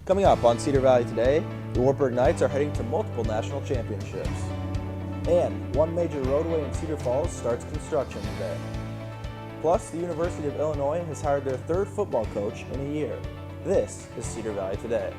Coming up on Cedar Valley today, the Wartburg Knights are heading to multiple national championships. And one major roadway in Cedar Falls starts construction today. Plus, the University of Illinois has hired their third football coach in a year. This is Cedar Valley Today.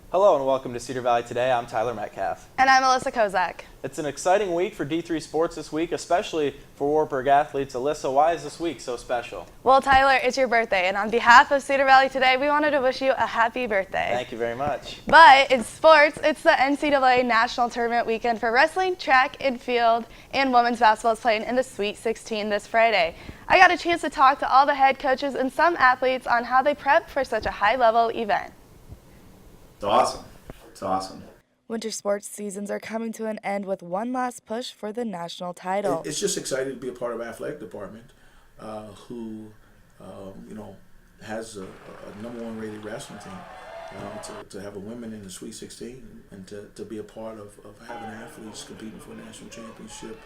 Hello and welcome to Cedar Valley Today. I'm Tyler Metcalf. And I'm Alyssa Kozak. It's an exciting week for D3 sports this week, especially for Wartburg athletes. Alyssa, why is this week so special? Well, Tyler, it's your birthday, and on behalf of Cedar Valley Today, we wanted to wish you a happy birthday. Thank you very much. But in sports, it's the NCAA National Tournament weekend for wrestling, track and field, and women's basketball is playing in the Sweet 16 this Friday. I got a chance to talk to all the head coaches and some athletes on how they prep for such a high-level event. It's awesome. It's awesome. Winter sports seasons are coming to an end with one last push for the national title. It's just exciting to be a part of our athletic department who, has a number one rated wrestling team. To have a women in the Sweet 16 and to be a part of having athletes competing for a national championship.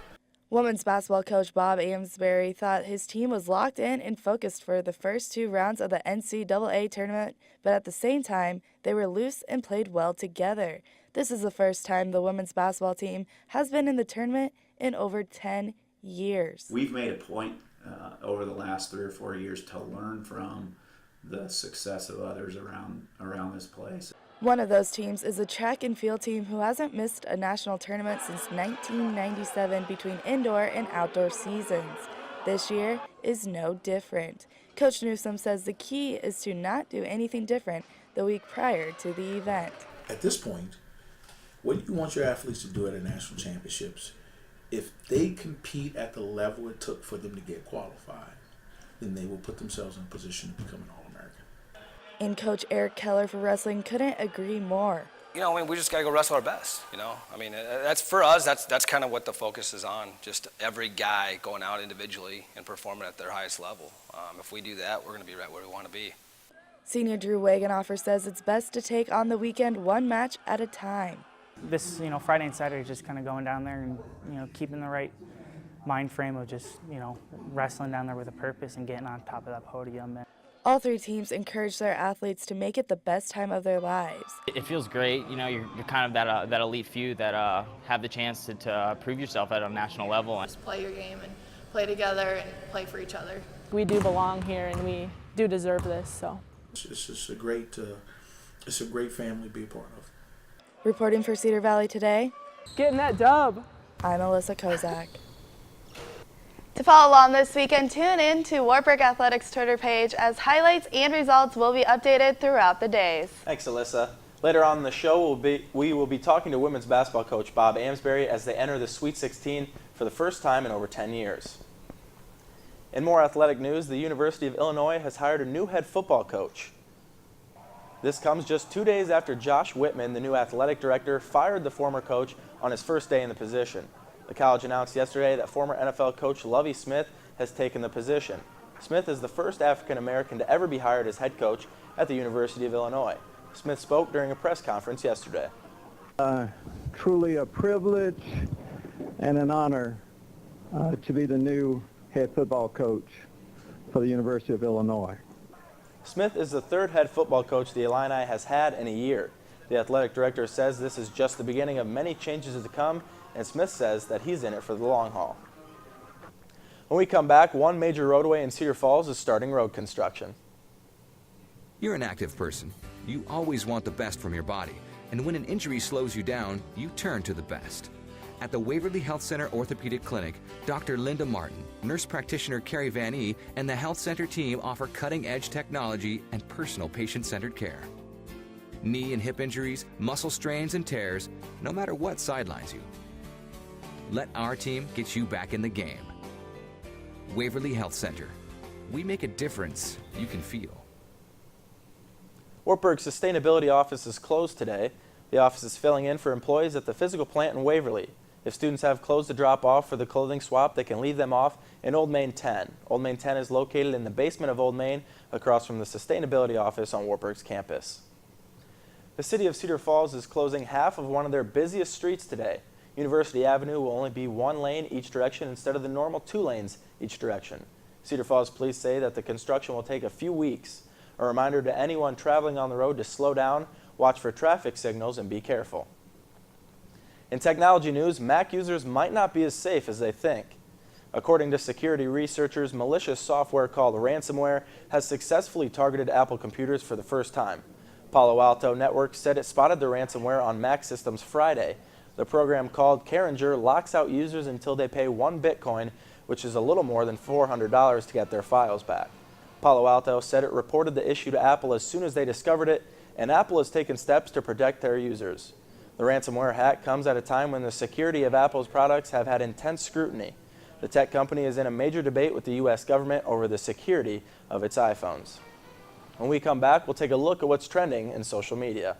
Women's basketball coach Bob Amesbury thought his team was locked in and focused for the first two rounds of the NCAA tournament, but at the same time, they were loose and played well together. This is the first time the women's basketball team has been in the tournament in over 10 years. We've made a point over the last 3 or 4 years to learn from the success of others around this place. One of those teams is a track and field team who hasn't missed a national tournament since 1997 between indoor and outdoor seasons. This year is no different. Coach Newsom says the key is to not do anything different the week prior to the event. At this point, what do you want your athletes to do at the national championships? If they compete at the level it took for them to get qualified, then they will put themselves in a position to become an All-American. And Coach Eric Keller for wrestling couldn't agree more. We just got to go wrestle our best, that's for us, that's kind of what the focus is on, just every guy going out individually and performing at their highest level. If we do that, we're going to be right where we want to be. Senior Drew Wagenhofer says it's best to take on the weekend one match at a time. This, Friday and Saturday, just kind of going down there and, keeping the right mind frame of just, wrestling down there with a purpose and getting on top of that podium. All three teams encourage their athletes to make it the best time of their lives. It feels great. You're kind of that elite few that have the chance to prove yourself at a national level. Just play your game and play together and play for each other. We do belong here and we do deserve this. So It's just a great family to be a part of. Reporting for Cedar Valley Today, getting that dub. I'm Alyssa Kozak. To follow along this weekend, tune in to Wartburg Athletics Twitter page as highlights and results will be updated throughout the days. Thanks, Alyssa. Later on in the show, we will be talking to women's basketball coach Bob Amesbury as they enter the Sweet 16 for the first time in over 10 years. In more athletic news, the University of Illinois has hired a new head football coach. This comes just 2 days after Josh Whitman, the new athletic director, fired the former coach on his first day in the position. The college announced yesterday that former NFL coach Lovie Smith has taken the position. Smith is the first African-American to ever be hired as head coach at the University of Illinois. Smith spoke during a press conference yesterday. Truly a privilege and an honor to be the new head football coach for the University of Illinois. Smith is the third head football coach the Illini has had in a year. The athletic director says this is just the beginning of many changes to come, and Smith says that he's in it for the long haul. When we come back, one major roadway in Cedar Falls is starting road construction. You're an active person. You always want the best from your body, and when an injury slows you down, you turn to the best. At the Waverly Health Center Orthopedic Clinic, Dr. Linda Martin, nurse practitioner Carrie Van E, and the health center team offer cutting-edge technology and personal patient-centered care. Knee and hip injuries, muscle strains and tears, no matter what sidelines you. Let our team get you back in the game. Waverly Health Center. We make a difference you can feel. Wartburg's Sustainability Office is closed today. The office is filling in for employees at the physical plant in Waverly. If students have clothes to drop off for the clothing swap, they can leave them off in Old Main 10. Old Main 10 is located in the basement of Old Main, across from the Sustainability Office on Wartburg's campus. The city of Cedar Falls is closing half of one of their busiest streets today. University Avenue will only be one lane each direction instead of the normal 2 lanes each direction. Cedar Falls police say that the construction will take a few weeks. A reminder to anyone traveling on the road to slow down, watch for traffic signals, and be careful. In technology news, Mac users might not be as safe as they think. According to security researchers, malicious software called ransomware has successfully targeted Apple computers for the first time. Palo Alto Networks said it spotted the ransomware on Mac systems Friday. The program, called Carringer, locks out users until they pay 1 Bitcoin, which is a little more than $400 to get their files back. Palo Alto said it reported the issue to Apple as soon as they discovered it, and Apple has taken steps to protect their users. The ransomware hack comes at a time when the security of Apple's products have had intense scrutiny. The tech company is in a major debate with the U.S. government over the security of its iPhones. When we come back, we'll take a look at what's trending in social media.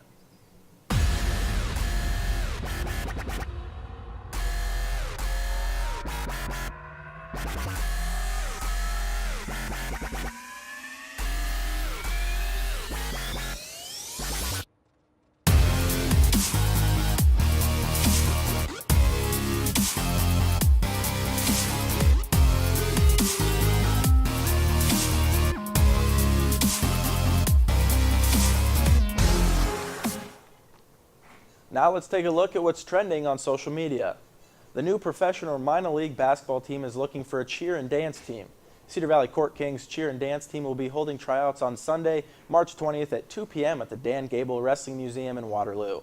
Now let's take a look at what's trending on social media. The new professional minor league basketball team is looking for a cheer and dance team. Cedar Valley Court Kings cheer and dance team will be holding tryouts on Sunday, March 20th at 2 p.m. at the Dan Gable Wrestling Museum in Waterloo.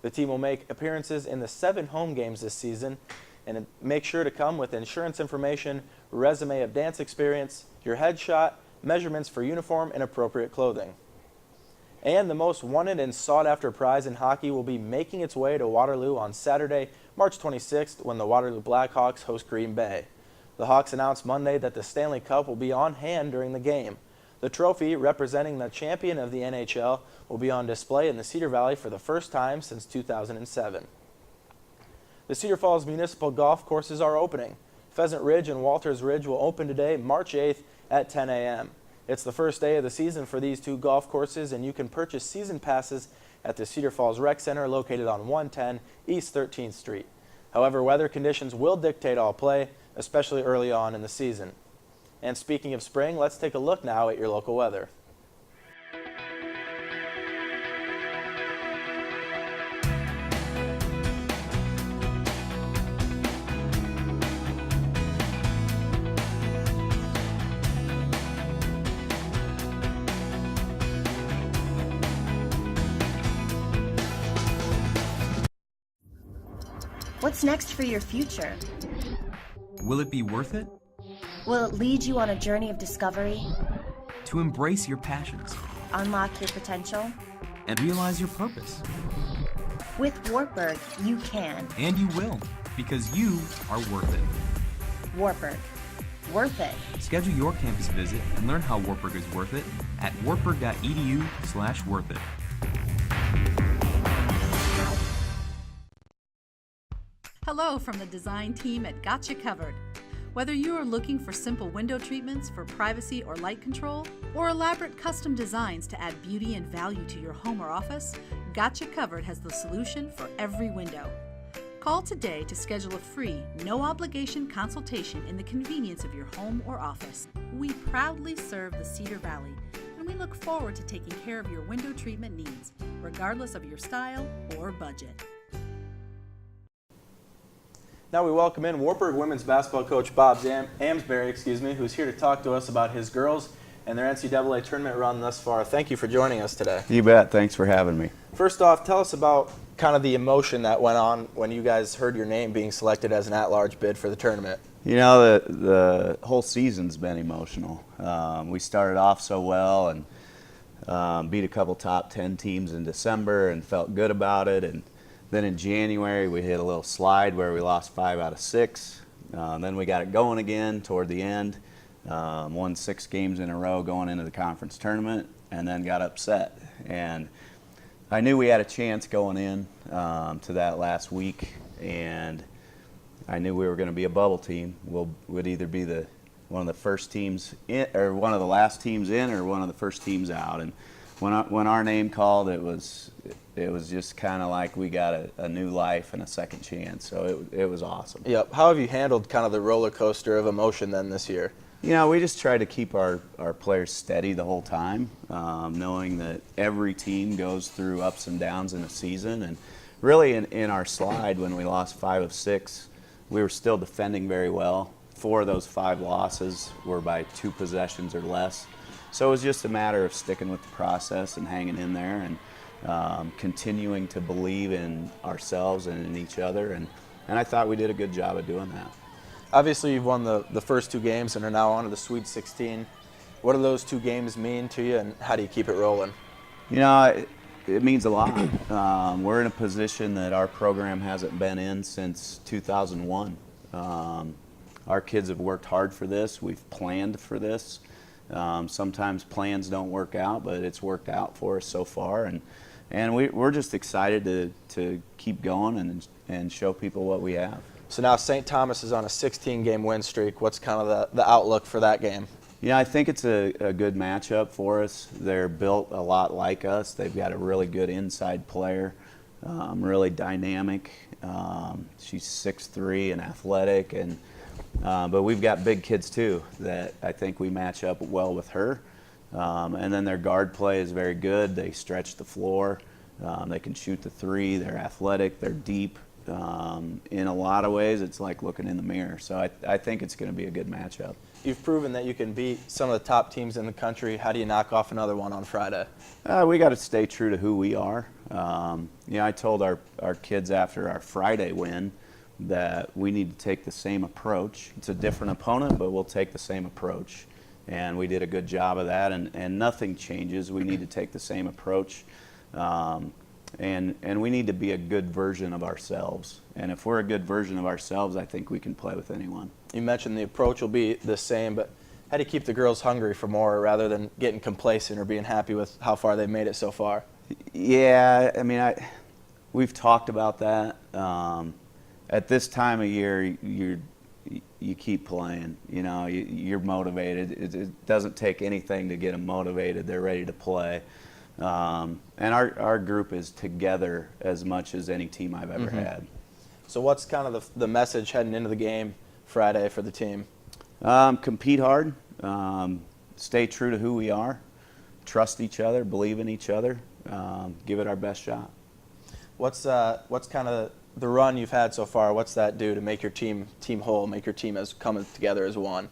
The team will make appearances in the 7 home games this season, and make sure to come with insurance information, resume of dance experience, your headshot, measurements for uniform, and appropriate clothing. And the most wanted and sought-after prize in hockey will be making its way to Waterloo on Saturday, March 26th, when the Waterloo Blackhawks host Green Bay. The Hawks announced Monday that the Stanley Cup will be on hand during the game. The trophy, representing the champion of the NHL, will be on display in the Cedar Valley for the first time since 2007. The Cedar Falls Municipal Golf Courses are opening. Pheasant Ridge and Walters Ridge will open today, March 8th at 10 a.m. It's the first day of the season for these 2 golf courses, and you can purchase season passes at the Cedar Falls Rec Center located on 110 East 13th Street. However, weather conditions will dictate all play, especially early on in the season. And speaking of spring, let's take a look now at your local weather. What's next for your future? Will it be worth it? Will it lead you on a journey of discovery? To embrace your passions. Unlock your potential? And realize your purpose. With Wartburg, you can. And you will, because you are worth it. Wartburg. Worth it. Schedule your campus visit and learn how Wartburg is worth it at wartburg.edu/worthit. Hello from the design team at Gotcha Covered. Whether you are looking for simple window treatments for privacy or light control, or elaborate custom designs to add beauty and value to your home or office, Gotcha Covered has the solution for every window. Call today to schedule a free, no-obligation consultation in the convenience of your home or office. We proudly serve the Cedar Valley, and we look forward to taking care of your window treatment needs, regardless of your style or budget. Now we welcome in Wartburg women's basketball coach Bob Amsbury, who's here to talk to us about his girls and their NCAA tournament run thus far. Thank you for joining us today. You bet. Thanks for having me. First off, tell us about kind of the emotion that went on when you guys heard your name being selected as an at-large bid for the tournament. You know, the whole season's been emotional. We started off so well and beat a couple top 10 teams in December and felt good about it. And then in January, we hit a little slide where we lost 5 out of 6. Then we got it going again toward the end. Won 6 games in a row going into the conference tournament, and then got upset. And I knew we had a chance going in to that last week, and I knew we were going to be a bubble team. Would either be one of the first teams in, or one of the last teams in, or one of the first teams out. And when our name called, it was just kind of like we got a new life and a second chance. So it was awesome. Yep. How have you handled kind of the roller coaster of emotion then this year? You know, we just try to keep our players steady the whole time, knowing that every team goes through ups and downs in a season. And really in our slide, when we lost 5 of 6, we were still defending very well. 4 of those 5 losses were by 2 possessions or less. So it was just a matter of sticking with the process and hanging in there and continuing to believe in ourselves and in each other. And I thought we did a good job of doing that. Obviously, you've won the first 2 games and are now on to the Sweet 16. What do those 2 games mean to you, and how do you keep it rolling? You know, it means a lot. We're in a position that our program hasn't been in since 2001. Our kids have worked hard for this. We've planned for this. Sometimes plans don't work out, but it's worked out for us so far. And we're just excited to keep going and show people what we have. So now St. Thomas is on a 16-game win streak. What's kind of the outlook for that game? Yeah, I think it's a good matchup for us. They're built a lot like us. They've got a really good inside player, really dynamic. She's 6'3" and athletic, but we've got big kids too that I think we match up well with her. And then their guard play is very good. They stretch the floor. They can shoot the 3. They're athletic. They're deep. In a lot of ways, it's like looking in the mirror. So I think it's going to be a good matchup. You've proven that you can beat some of the top teams in the country. How do you knock off another one on Friday? We got to stay true to who we are. I told our kids after our Friday win that we need to take the same approach. It's a different opponent, but we'll take the same approach. And we did a good job of that, and nothing changes. We need to take the same approach. And we need to be a good version of ourselves. And if we're a good version of ourselves, I think we can play with anyone. You mentioned the approach will be the same, but how do you keep the girls hungry for more rather than getting complacent or being happy with how far they've made it so far? Yeah, I mean, we've talked about that. At this time of year, you keep playing. You know, you're motivated. It doesn't take anything to get them motivated. They're ready to play. And our group is together as much as any team I've ever had. So what's kind of the message heading into the game Friday for the team? Compete hard, stay true to who we are, trust each other, believe in each other, give it our best shot. What's kind of the run you've had so far? What's that do to make your team whole, make your team as coming together as one?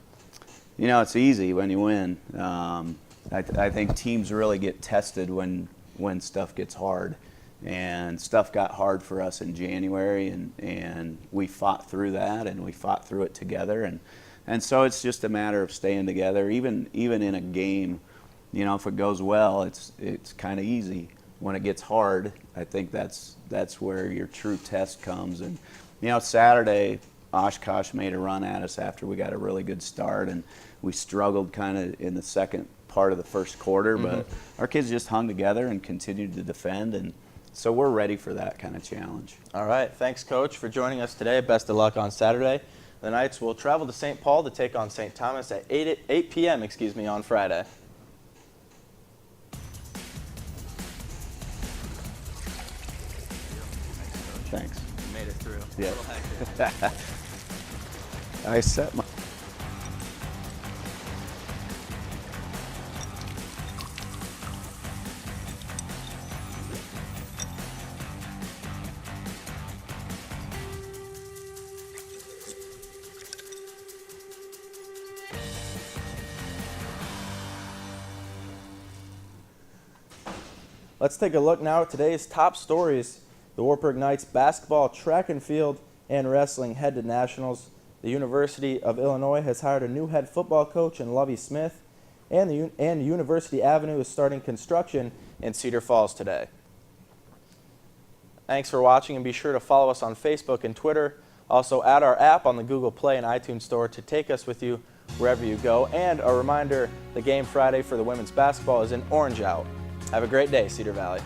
You know, it's easy when you win. I think teams really get tested when stuff gets hard, and stuff got hard for us in January, and we fought through that, and we fought through it together, and so it's just a matter of staying together. Even in a game, you know, if it goes well, it's kind of easy. When it gets hard, I think that's where your true test comes. And you know, Saturday, Oshkosh made a run at us after we got a really good start, and we struggled kind of in the second part of the first quarter, but our kids just hung together and continued to defend, and so we're ready for that kind of challenge. All right, thanks, Coach, for joining us today. Best of luck on Saturday. The Knights will travel to St. Paul to take on St. Thomas at 8 p.m. On Friday. Thanks. You made it through. Yeah. A little hectic. I set my. Let's take a look now at today's top stories. The Wartburg Knights basketball, track and field, and wrestling head to nationals. The University of Illinois has hired a new head football coach in Lovie Smith, and University Avenue is starting construction in Cedar Falls today. Thanks for watching, and be sure to follow us on Facebook and Twitter. Also, add our app on the Google Play and iTunes Store to take us with you wherever you go. And a reminder, the game Friday for the women's basketball is in Orange Out. Have a great day, Cedar Valley.